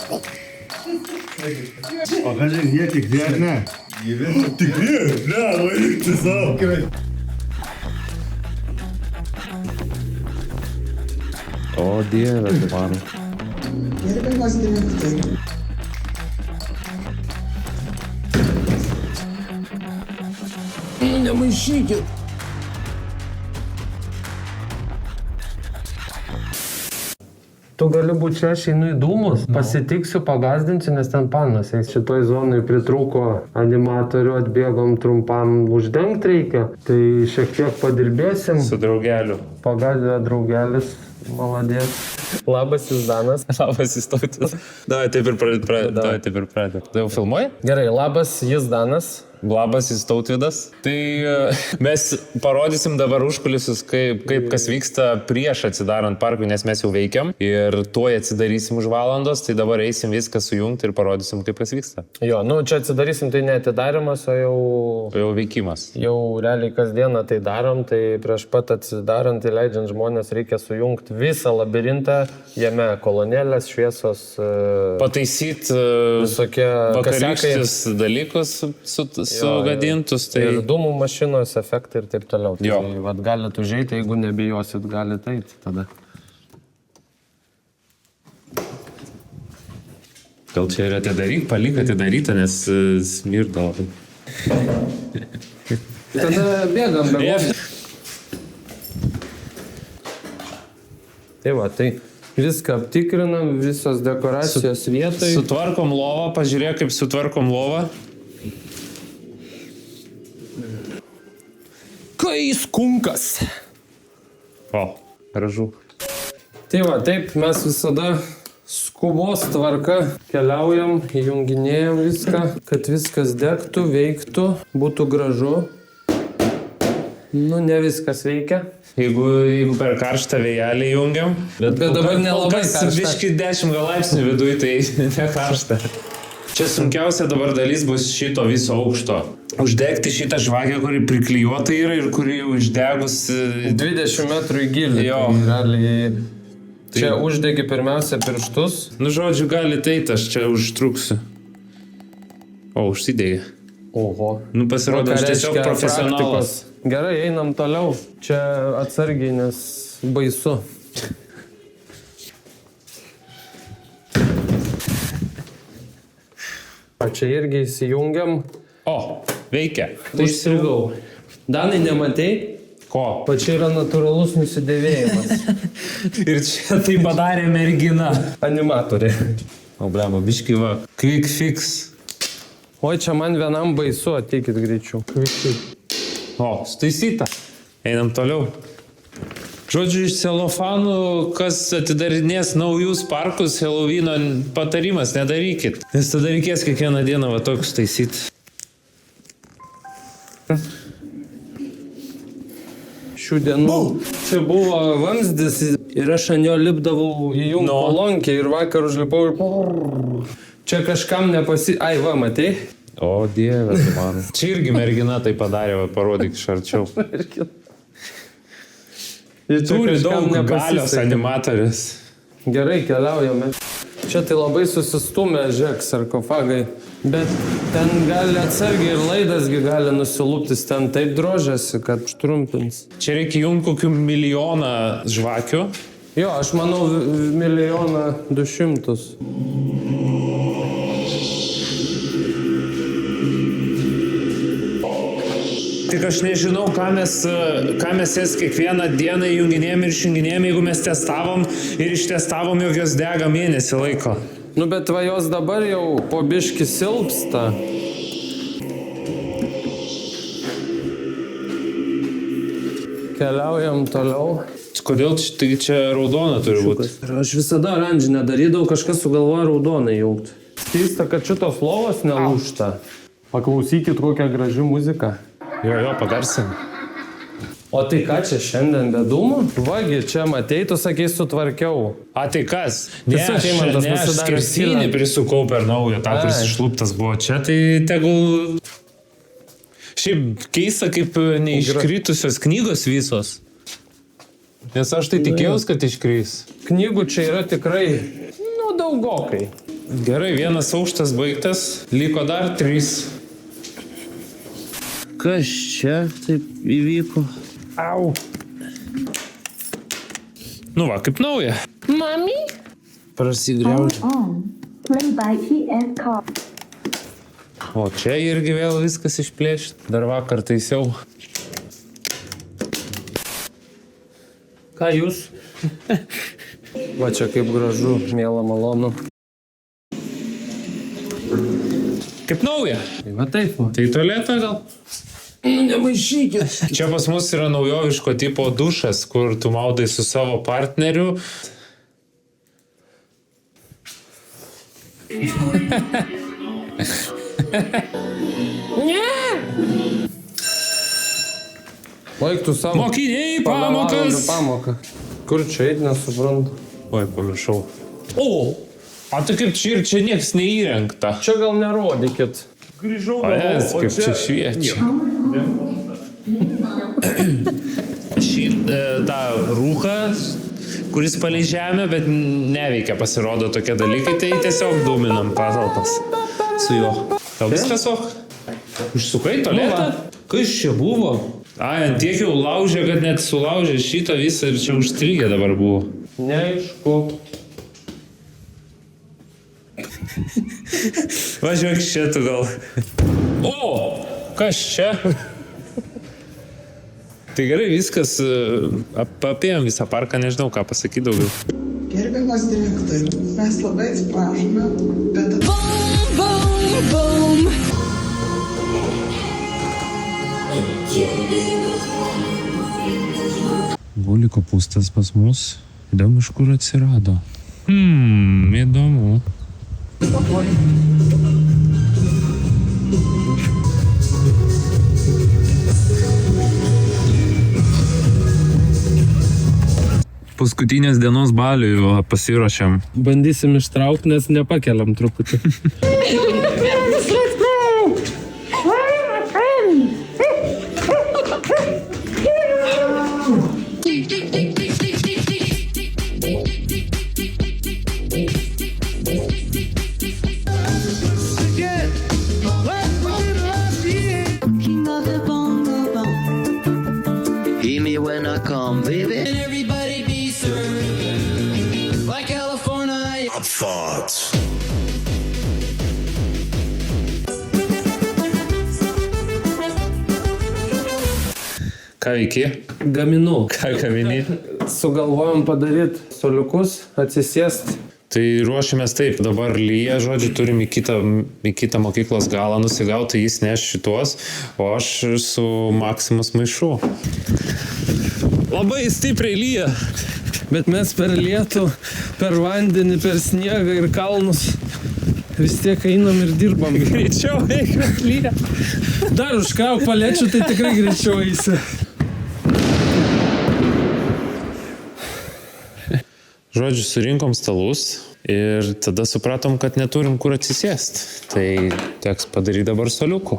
O kažin, jie tikri ar ne? Tikri? Ne, valikti savo. O dieve, tu man. Nemaišykit. Tu gali būti čia, aš einu į dūmus, pasitiksiu, pagazdinsiu, nes ten panas. Šitoj zonai pritrūko animatorių, atbėgom trumpam, uždengti reikia. Tai šiek tiek padirbėsim. Su draugeliu. Pagazdė draugelis, maladės. Labas, jūs Danas. Labas, jis tautis. Davai, taip ir pradėk. Tai jau filmuoji? Gerai, labas, jis Danas. Labas, jis Tautvydas. Tai mes parodysim dabar užkulisius, kaip kas vyksta prieš atsidarant parkui, nes mes jau veikiam ir tuoj atsidarysim už valandos, tai dabar eisim viską sujungti ir parodysim, kaip kas vyksta. Jo, nu čia atsidarysim, tai ne atidarimas, o Jau veikimas. jau realiai kasdieną tai darom, tai prieš pat atsidarant, įleidžiant žmonės reikia sujungti visą labirintą, jame kolonėlės, šviesos, Pataisyti visokie vakarykščius dalykus sugadintus. Tai... Ir dūmų mašinos efektai ir taip toliau. Jo. Tai vat galit užeiti, jeigu nebijosit, galit eiti tada. Gal čia ir palik atidaryta, nes smirda labai. Tada bėgam, bėgam. Tai va, tai viską aptikrinam, visos dekoracijos vietoj. Sutvarkom lovą, pažiūrėk, kaip sutvarkom lovą. Kais kunkas. O, gražu. Tai va, taip mes visada skubos tvarka keliaujam, įjunginėjam viską, kad viskas degtų, veiktų, būtų gražu. Nu, ne viskas veikia. Jeigu per karštą vėjelį jungiam. Bet dabar nelabai karšta. Biški 10 gal laipsnių viduj, tai ne karšta. Čia sunkiausia dabar dalis bus šito viso aukšto. Uždegti šitą žvakę, kuri priklijuota yra ir kuri jau išdegus 20 metrų į gilį. Jo. Tai realiai čia uždegi pirmiausia pirštus. Nu, žodžiu, gali eiti, aš čia užtruksiu. O, užsidegė. Oho. Nu, pasirodo, aš tiesiog profesionalas. Gerai, einam toliau. Čia atsargiai, nes baisu. O čia irgi įsijungiam. O, veikia. Tai išsirgau. Danai, nematei? Ko? O čia yra natūralus nusidėvėjimas. Ir čia tai padarė mergina. Animatorė. O, blema, biški va. Quick fix. Oi, čia man vienam baisu, ateikit greičiau. O, staisyta. Einam toliau. Žodžiu, iš celofanų, kas atidarinės naujus parkus, Helovyno patarimas, nedarykit. Nes tada reikės kiekvieną dieną va tokius taisyti. Šių dienų. Čia buvo vamzdis ir aš ant jo lipdavau į jungų kolonkę ir vakar užlipau ir... Čia kažkam Ai, va, matei? O, dieve, tu man. Čia irgi mergina tai padarė, va, parodyk iš arčiau. Turi daug galios animatorius. Gerai, keliaujame. Čia tai labai susistumė, žiūrėk, sarkofagai. Bet ten gali atsargiai ir laidasgi gali nusiluptis, ten taip drožiasi, kad užtrumpins. Čia reikia jungti kokių 1 milijoną žvakių. Jo, aš manau 1 200 000. Tik aš nežinau, ką mes jas kiekvieną dieną junginėjom ir išjunginėjom, jeigu mes testavom ir ištestavom, jog jos dega mėnesį laiko. Nu, bet va jos dabar jau po biškį silpsta. Keliaujam toliau. Kodėl čia raudona turi būti? Aš visada oranžinę darydavau, kažkas sugalvoja raudoną jaukti. Keista, kad šitos lovos nelūžta. Paklausykit, kokią gražią muziką. Jo, pagarsim. O tai ką čia šiandien be dūmų? Vagi, čia matei, tu sakei, sutvarkiau. A tai kas? Ne, aš skersinį prisukau per naują, tą, kuris išluptas buvo čia, tai tegul... Šiaip keista, kaip neiškritusios knygos visos. Nes aš tai tikėjausi, kad iškrys. Knygų čia yra tikrai, daugokai. Gerai, vienas aukštas baigtas, liko dar 3. Kas čia taip įvyko? Au. Nu va, kaip nauja. Mommy? Prasigriaužė. Play by TS Car. O čia irgi vėl viskas išplėšti. Dar vakar taisiau. Ką jūs? Va čia kaip gražu, mėla malonu. Kaip nauja. Tai va taip, va. Tai tualetą gal? Nu, nemaišykit. Čia pas mus yra naujoviško tipo dušas, kur tu maudai su savo partneriu. Laiktų savo. Mokiniai, pamokas. Pamoką. Kur čia eit, nesuprantu. Oi, pamiršau. O tai kaip čia ir čia nieks neįrengta. Čia gal nerodykit. Grįžau Paės, kaip čia šviečia. Šį tą rūką, kuris palei žemę, bet neveikia, pasirodo tokie dalykai, tai tiesiog dūminam patalpas su juo. Tau viskas ok? Užsukai tualetą? Kas čia buvo? Ai, ant tiek jau laužė, kad net sulaužė šitą visą ir čia užstrigę dabar buvo. Neaišku. Važiuok čia tu gal. O, kas čia? Tai gerai, viskas, apėjom visą parką, nežinau ką pasakyti daugiau. Gerbiamas direktorius, mes labai atsiprašome, bet... Boom, boom. Buvo kopūstas pas mus, įdomu iš kur atsirado. Įdomu. Paskutinės dienos baliui pasiruošiam. Bandysim ištraukti, nes nepakeliam truputį. King of the bongo bone. Hear me when I come, baby. And everybody be served like California. Ką veiki? Gaminu. Ką gamini? Sugalvojom padaryti soliukus, atsisėst. Tai ruošiamės taip, dabar lyja, žodžiu, turim į kitą mokyklos galą nusigauti, jis neš šitos, o aš su Maximus maišu. Labai stipriai lyja. Bet mes per lietų, per vandenį, per sniegą ir kalnus vis tiek einam ir dirbam. Greičiau eik, lyja. Dar užkrauk paliečių, tai tikrai greičiau eisi. Žodžiu, surinkom stalus ir tada supratom, kad neturim kur atsisėst. Tai teks padaryti dabar soliukų.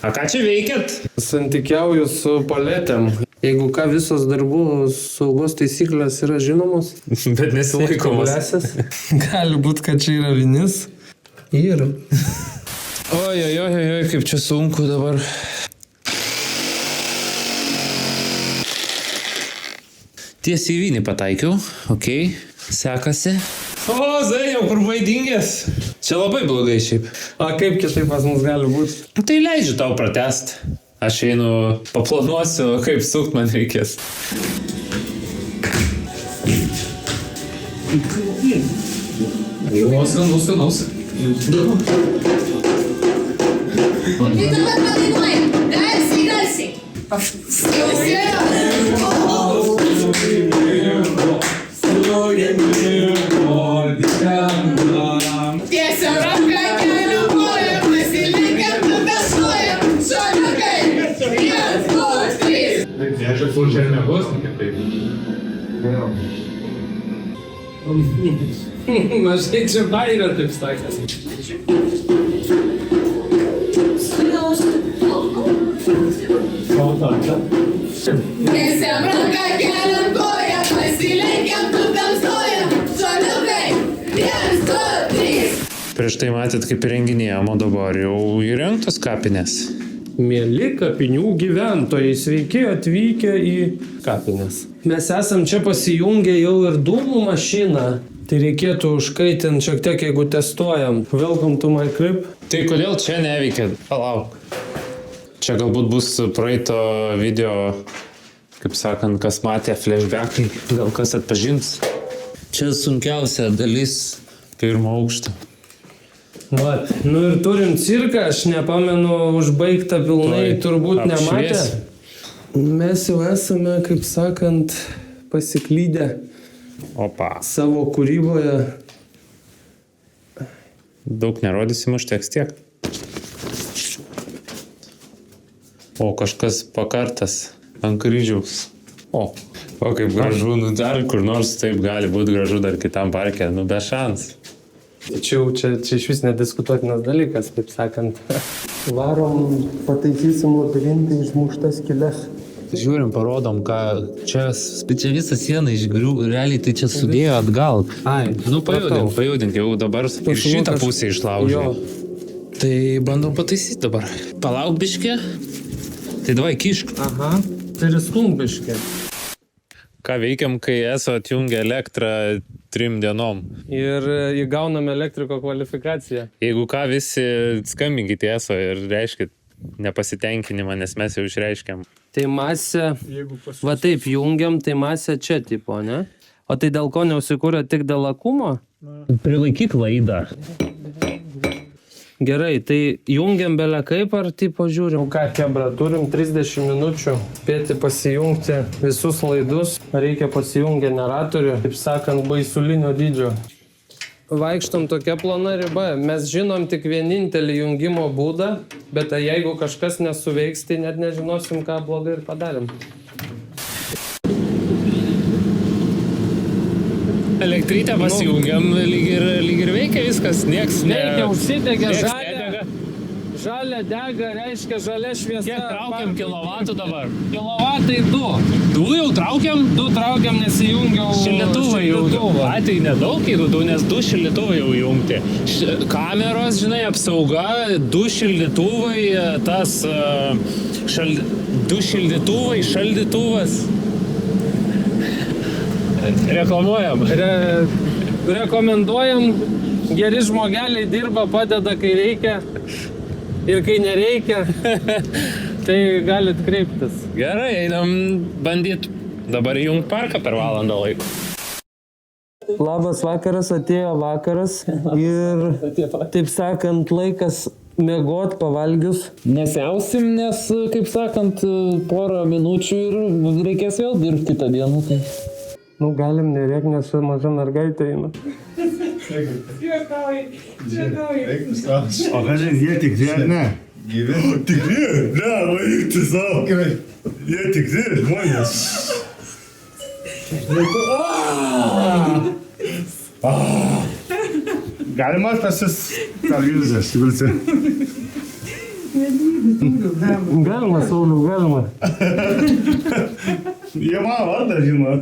A ką čia veikėt? Santykiauju su paletėm. Jeigu ką, visos darbų saugos taisyklės yra žinomos. Bet nesilaikomas. Gali būt, kad čia yra vinis. Yra. Oi, kaip čia sunku dabar. Tiesiai į vinį pataikiau, okei, sekasi. O, Zainiau, kur vaidingės? Čia labai blogai šiaip. A kaip kitaip pas mus gali būti? Tai leidžiu tau pratest. Aš einu, paplanuosiu, kaip sukt man reikės. Nusi. Ты давай поднимай. Дальше. Tiesiog ranką keliu koją, pasilenkiam, tada stojam, soliukai. 1, 2, 3. Aš esu žemėgos, kaip Mažai čia bairė, taip sakęs. Tiesiog ranką keliam koją, pasilenkiam, tada stojam, soliukai. 1, Prieš tai matėt, kaip įrenginėjom, o dabar jau įrengtos kapinės. Mėly kapinių gyventojai, sveiki atvykę į kapines. Mes esam čia pasijungę jau ir dūmų mašiną. Tai reikėtų užkaitinti šiek tiek, jeigu testuojam. Welcome to my crib. Tai kodėl čia neveikia? Palauk. Čia galbūt bus praeito video, kaip sakant, kas matė flashbackai, gal kas atpažins. Čia sunkiausia dalis pirmo aukšto. Vat, nu ir turim cirką, aš nepamenu, užbaigtą pilnai, turbūt nematė. Mes jau esame, kaip sakant, pasiklydę savo kūryboje. Daug nerodysim, užteks tiek. O kažkas pakartas ant kryžiaus. O kaip gražu, nu dar kur nors taip gali būti gražu dar kitam parke, nu be šans. Tačiau čia iš vis nediskutuotinas dalykas, kaip sakant. Varom, pataisysim labirintai išmuštas skylės. Žiūrim, parodom, ką čia visą sieną išgriuvo, realiai tai čia sudėjo atgal. Ai, nu pajudink, jau dabar ir šitą pusę išlaužė. Tai bandom pataisyti dabar. Palauk biškį. Tai davai kišk. Aha, tai ir stumbiškė. Ką veikiam, kai ESO atjungia elektrą 3 dienom? Ir įgaunam elektriko kvalifikaciją. Jeigu ką, visi skambinkite ESO ir reiškit nepasitenkinimą, nes mes jau išreiškiam. Tai masė, va taip jungiam, tai masė čia tipo, ne? O tai dėl ko neusikūrė tik dėl akumo? Prilaikyk laidą. Gerai, tai jungiam belę kaip ar tipo žiūrim? Ką, kebra, turim 30 minučių spėti pasijungti visus laidus. Reikia pasijungti generatorių, taip sakant, baisulinio dydžio. Vaikštom tokia plona riba. Mes žinom tik vienintelį jungimo būdą, bet jeigu kažkas nesuveiks, tai net nežinosim, ką blogai ir padarėm. Elektrytę pasijungiam, lyg ir veikia viskas, nieks ne... Veikia, užsidegė, žalia dega, reiškia žalia šviesa. Kiek traukiam kilovatų dabar? Kilovatai 2. 2 jau traukiam? 2 traukiam, nesijungiau Šildytuvai jau. Tai nedaug, jeigu 2, nes 2 šildytuvai jau jungti. Kameros, žinai, apsauga, 2 šildytuvai, tas 2 šildytuvai, šaldytuvas. Reklamuojam. Rekomenduojam, geri žmogeliai dirba, padeda, kai reikia ir kai nereikia, tai galit kreiptis. Gerai, einam bandyti dabar įjungti parką per valandą laiko. Labas vakaras, atėjo vakaras ir, taip sakant, laikas miegot pavalgius. Nesiausim, nes, kaip sakant, porą minučių ir reikės vėl dirbti kitą dieną. Tai... Nu, galim nerėk, nes maža mergaitė eina. O kažin, jie tikri ar ne? Tikri? Ne, vaikti savo. Jie tikri, žmonės. Galima pasis... Ar jūs išsivilsi? Galima, Sauliau, galima. Jie mano vardą žino.